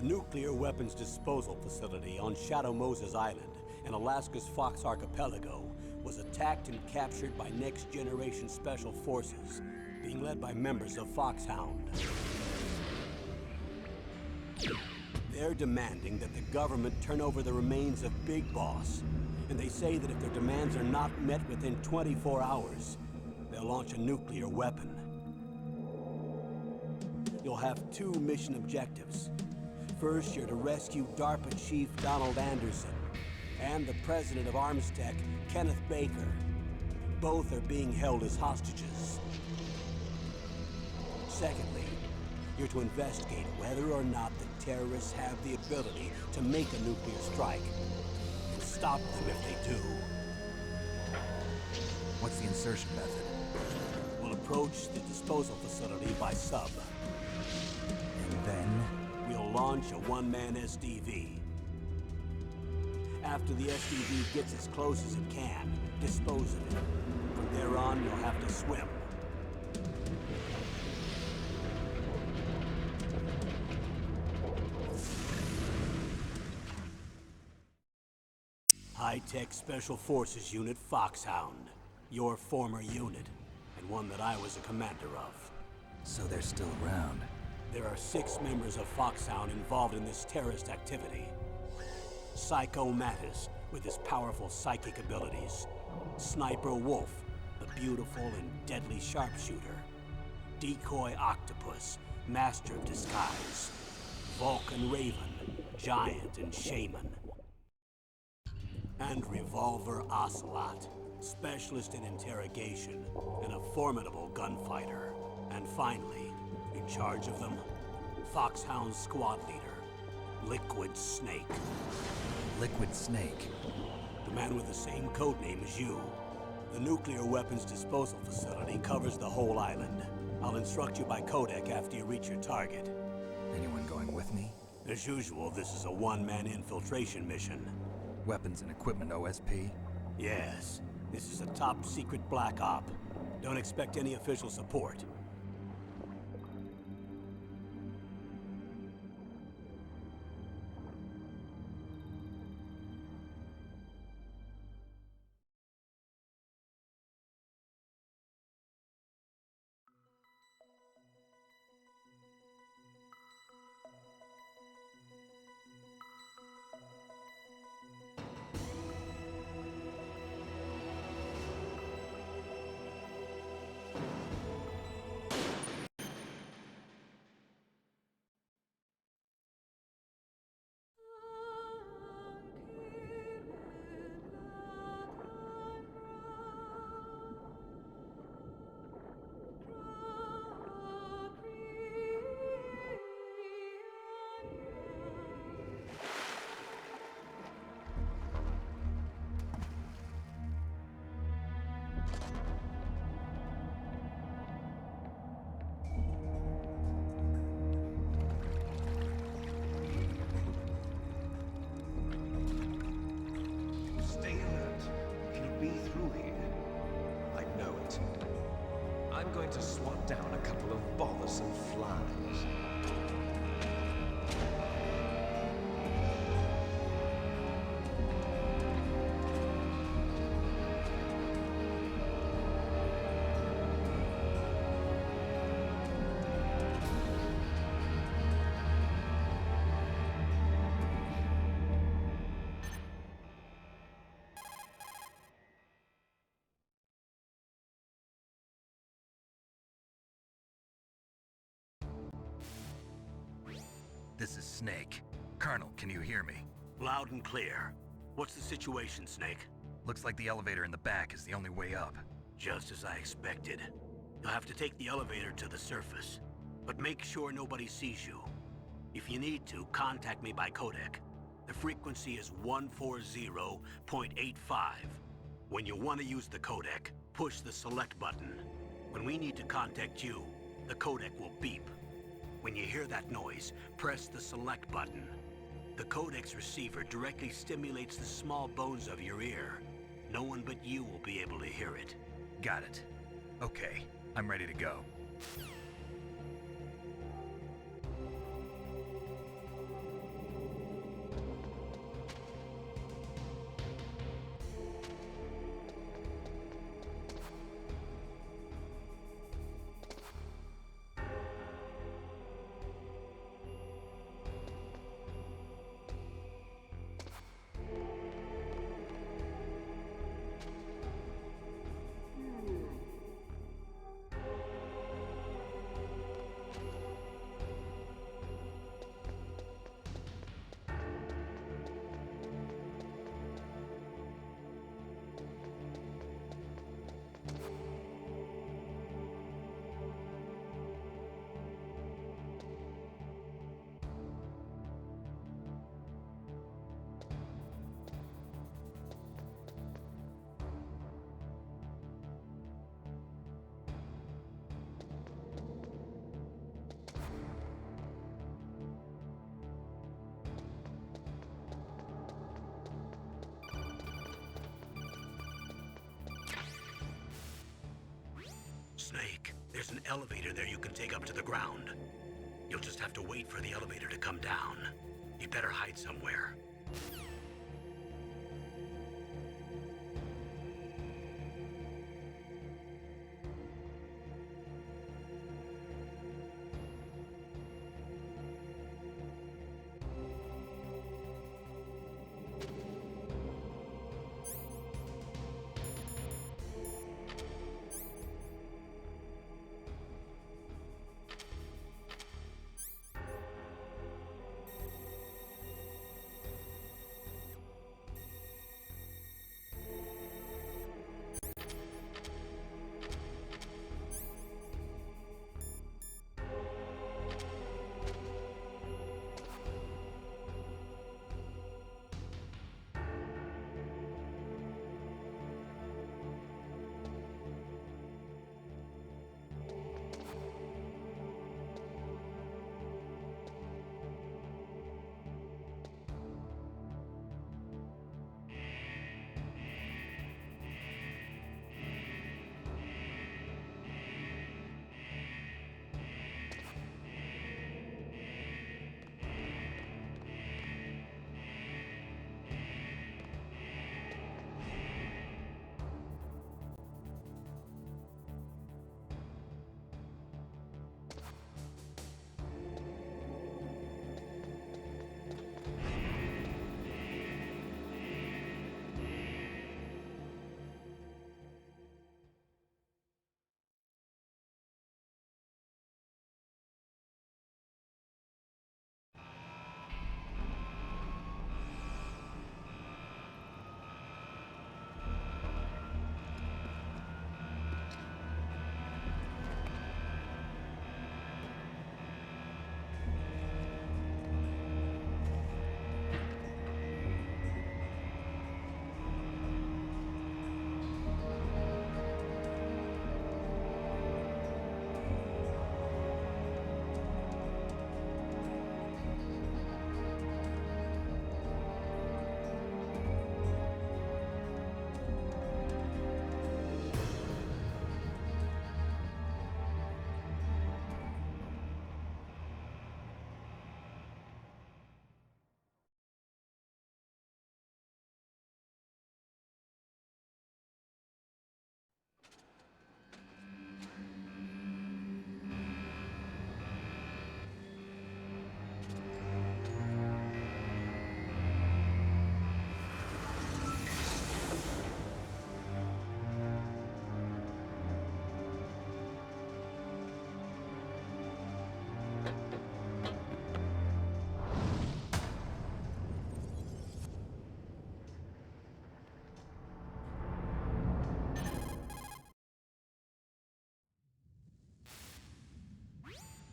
The nuclear weapons disposal facility on Shadow Moses Island in Alaska's Fox Archipelago was attacked and captured by next-generation special forces, being led by members of Foxhound. They're demanding that the government turn over the remains of Big Boss, and they say that if their demands are not met within 24 hours, they'll launch a nuclear weapon. You'll have two mission objectives. First, you're to rescue DARPA Chief Donald Anderson and the president of Armstech, Kenneth Baker. Both are being held as hostages. Secondly, you're to investigate whether or not the terrorists have the ability to make a nuclear strike and stop them if they do. What's the insertion method? We'll approach the disposal facility by sub. And then? We'll launch a one-man SDV. After the SDV gets as close as it can, dispose of it. From there on, you'll have to swim. High-Tech Special Forces Unit Foxhound. Your former unit, and one that I was a commander of. So they're still around. There are 6 members of Foxhound involved in this terrorist activity. Psycho Mattis, with his powerful psychic abilities. Sniper Wolf, the beautiful and deadly sharpshooter. Decoy Octopus, master of disguise. Vulcan Raven, giant and shaman. And Revolver Ocelot, specialist in interrogation and a formidable gunfighter. And finally, in charge of them, Foxhound squad leader, Liquid Snake. Liquid Snake? The man with the same codename as you. The nuclear weapons disposal facility covers the whole island. I'll instruct you by codec after you reach your target. Anyone going with me? As usual, this is a one-man infiltration mission. Weapons and equipment OSP? Yes. This is a top-secret black op. Don't expect any official support. I'm going to swat down a couple of bothersome flies. This is Snake. Colonel, can you hear me? Loud and clear. What's the situation, Snake? Looks like the elevator in the back is the only way up. Just as I expected. You'll have to take the elevator to the surface. But make sure nobody sees you. If you need to, contact me by codec. The frequency is 140.85. When you want to use the codec, push the select button. When we need to contact you, the codec will beep. When you hear that noise, press the select button. The codec's receiver directly stimulates the small bones of your ear. No one but you will be able to hear it. Got it. Okay, I'm ready to go. Snake, there's an elevator there you can take up to the ground. You'll just have to wait for the elevator to come down. You'd better hide somewhere.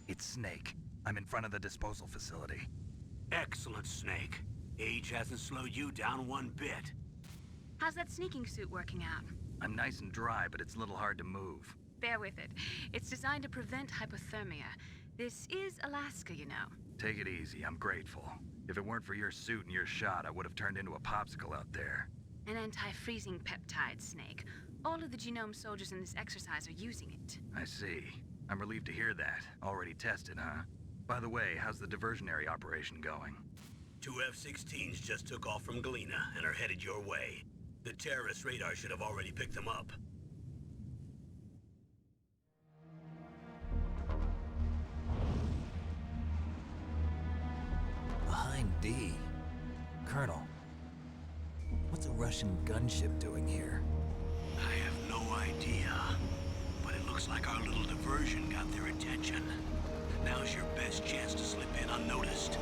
It's Snake. I'm in front of the disposal facility. Excellent, Snake. Age hasn't slowed you down one bit. How's that sneaking suit working out? I'm nice and dry, but it's a little hard to move. Bear with it. It's designed to prevent hypothermia. This is Alaska, you know. Take it easy, I'm grateful. If it weren't for your suit and your shot, I would have turned into a popsicle out there. An anti-freezing peptide, Snake. All of the genome soldiers in this exercise are using it. I see. I'm relieved to hear that. Already tested, huh? By the way, how's the diversionary operation going? 2 F-16s just took off from Galena and are headed your way. The terrorist radar should have already picked them up. Behind D. Colonel, what's a Russian gunship doing here? I have no idea, but it looks like our little diversion got their attention. Now's your best chance to slip in unnoticed.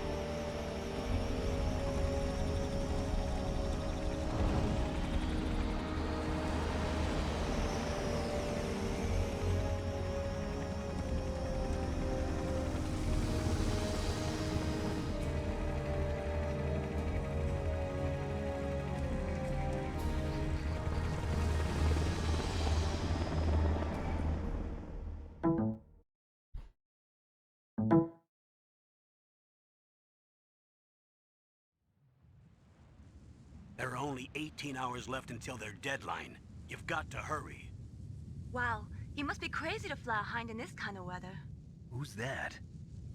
There are only 18 hours left until their deadline. You've got to hurry. Wow, You must be crazy to fly a hind in this kind of weather. Who's that?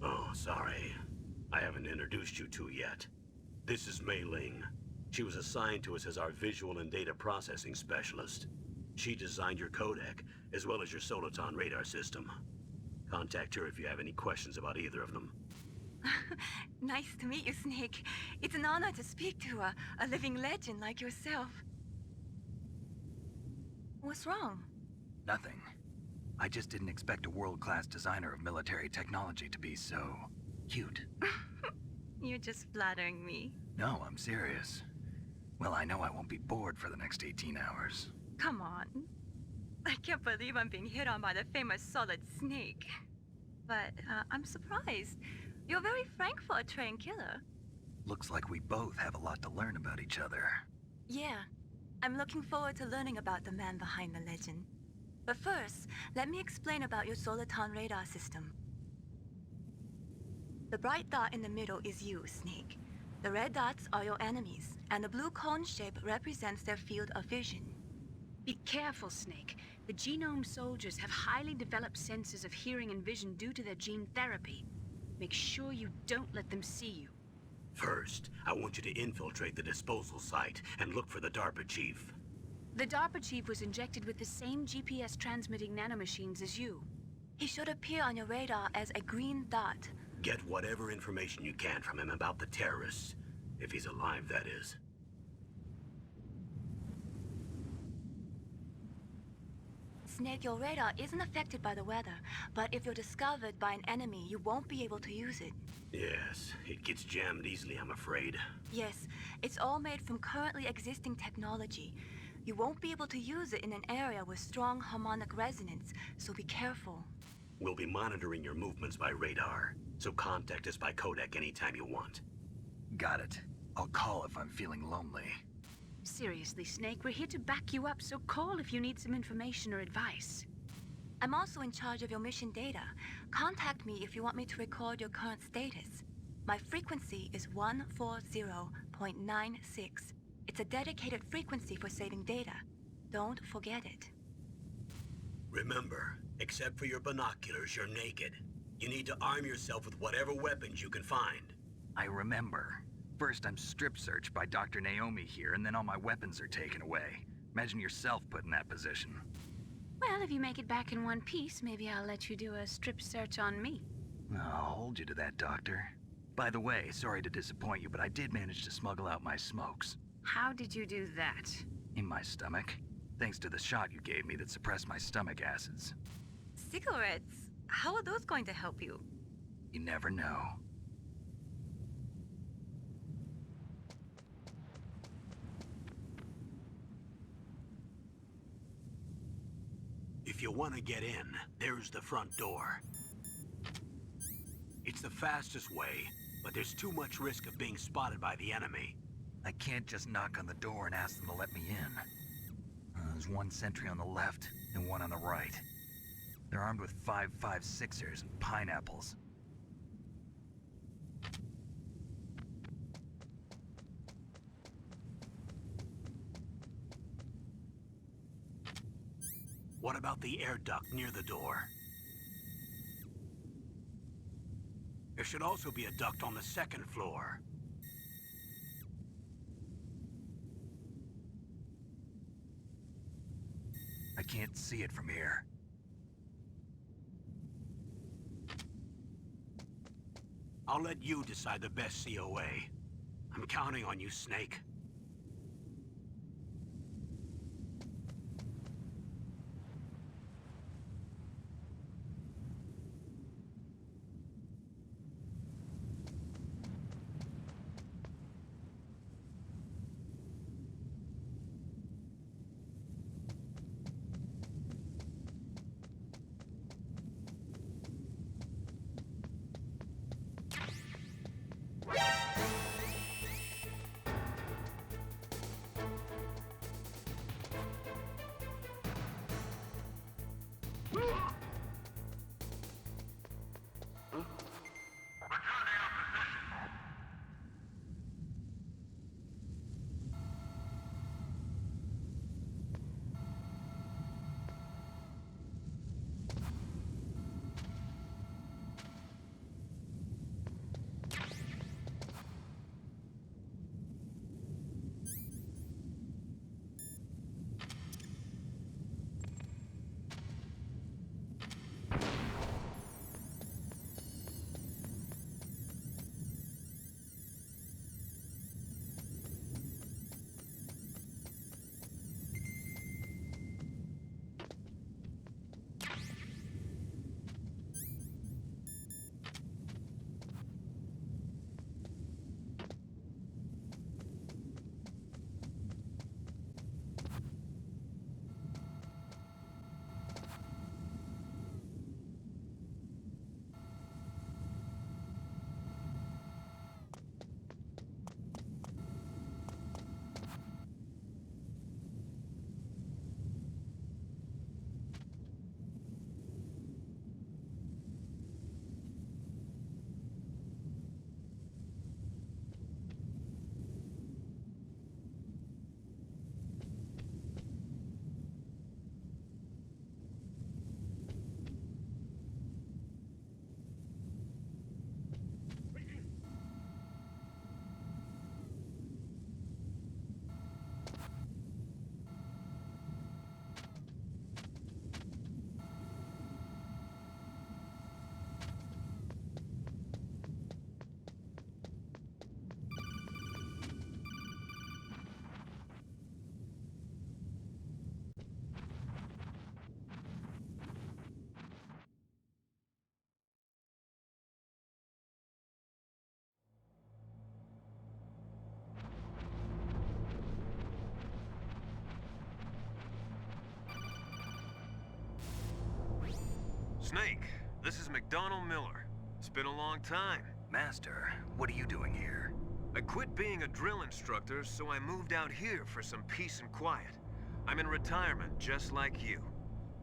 Oh, sorry. I haven't introduced you to yet. This is Mei Ling. She was assigned to us as our visual and data processing specialist. She designed your codec, as well as your Soliton radar system. Contact her if you have any questions about either of them. Nice to meet you, Snake. It's an honor to speak to a living legend like yourself. What's wrong? Nothing. I just didn't expect a world-class designer of military technology to be so cute. You're just flattering me. No, I'm serious. Well, I know I won't be bored for the next 18 hours. Come on. I can't believe I'm being hit on by the famous Solid Snake. But I'm surprised. You're very frank for a trained killer. Looks like we both have a lot to learn about each other. Yeah. I'm looking forward to learning about the man behind the legend. But first, let me explain about your Soliton radar system. The bright dot in the middle is you, Snake. The red dots are your enemies, and the blue cone shape represents their field of vision. Be careful, Snake. The genome soldiers have highly developed senses of hearing and vision due to their gene therapy. Make sure you don't let them see you. First, I want you to infiltrate the disposal site and look for the DARPA chief. The DARPA chief was injected with the same GPS transmitting nanomachines as you. He should appear on your radar as a green dot. Get whatever information you can from him about the terrorists. If he's alive, that is. Snake, your radar isn't affected by the weather, but if you're discovered by an enemy, you won't be able to use it. Yes, it gets jammed easily, I'm afraid. Yes, it's all made from currently existing technology. You won't be able to use it in an area with strong harmonic resonance, so be careful. We'll be monitoring your movements by radar, so contact us by codec anytime you want. Got it. I'll call if I'm feeling lonely. Seriously, Snake, we're here to back you up, so call if you need some information or advice. I'm also in charge of your mission data. Contact me if you want me to record your current status. My frequency is 140.96. It's a dedicated frequency for saving data. Don't forget it. Remember, except for your binoculars, you're naked. You need to arm yourself with whatever weapons you can find. I remember. First, I'm strip searched by Dr. Naomi here, and then all my weapons are taken away. Imagine yourself put in that position. Well, if you make it back in one piece, maybe I'll let you do a strip search on me. I'll hold you to that, Doctor. By the way, sorry to disappoint you, but I did manage to smuggle out my smokes. How did you do that? In my stomach. Thanks to the shot you gave me that suppressed my stomach acids. Cigarettes? How are those going to help you? You never know. If you want to get in, there's the front door. It's the fastest way, but there's too much risk of being spotted by the enemy. I can't just knock on the door and ask them to let me in. There's one sentry on the left and one on the right. They're armed with 5.56ers and pineapples. What about the air duct near the door? There should also be a duct on the second floor. I can't see it from here. I'll let you decide the best COA. I'm counting on you, Snake. Snake, this is McDonald Miller. It's been a long time. Master, what are you doing here? I quit being a drill instructor, so I moved out here for some peace and quiet. I'm in retirement, just like you.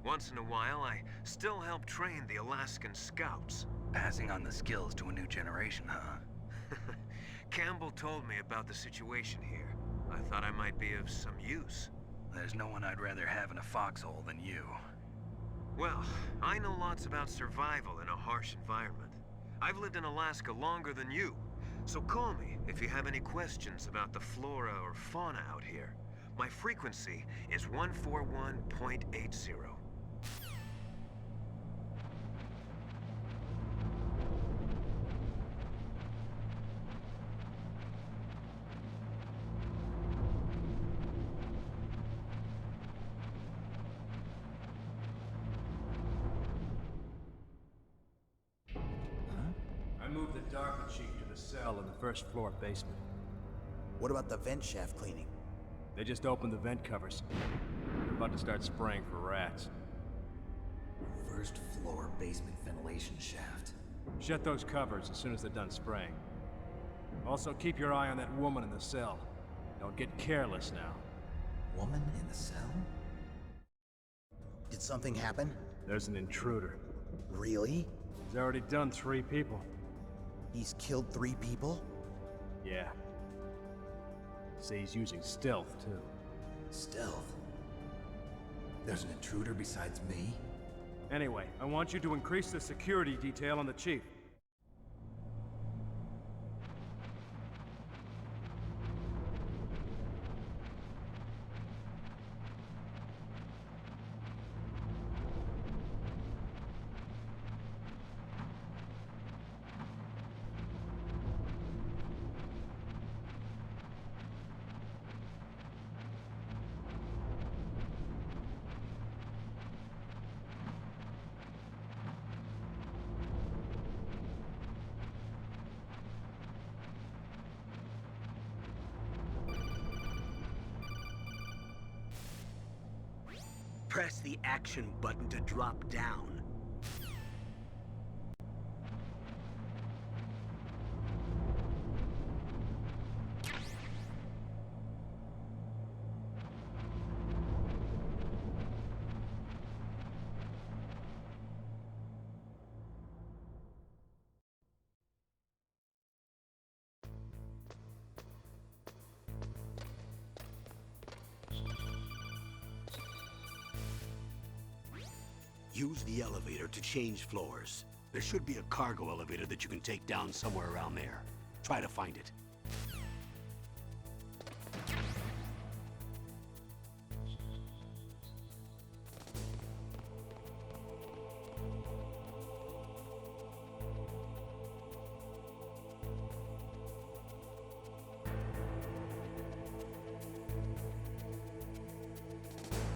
Once in a while, I still help train the Alaskan Scouts. Passing on the skills to a new generation, huh? Campbell told me about the situation here. I thought I might be of some use. There's no one I'd rather have in a foxhole than you. Well, I know lots about survival in a harsh environment. I've lived in Alaska longer than you, so call me if you have any questions about the flora or fauna out here. My frequency is 141.80. I moved the Darker Chief to the cell in the first floor basement. What about the vent shaft cleaning? They just opened the vent covers. They're about to start spraying for rats. First floor basement ventilation shaft. Shut those covers as soon as they're done spraying. Also, keep your eye on that woman in the cell. Don't get careless now. Woman in the cell? Did something happen? There's an intruder. Really? He's already done 3 people. He's killed 3 people? Yeah. Say he's using stealth, too. Stealth? There's an intruder besides me? Anyway, I want you to increase the security detail on the Chief. Press the action button to drop down. Use the elevator to change floors. There should be a cargo elevator that you can take down somewhere around there. Try to find it.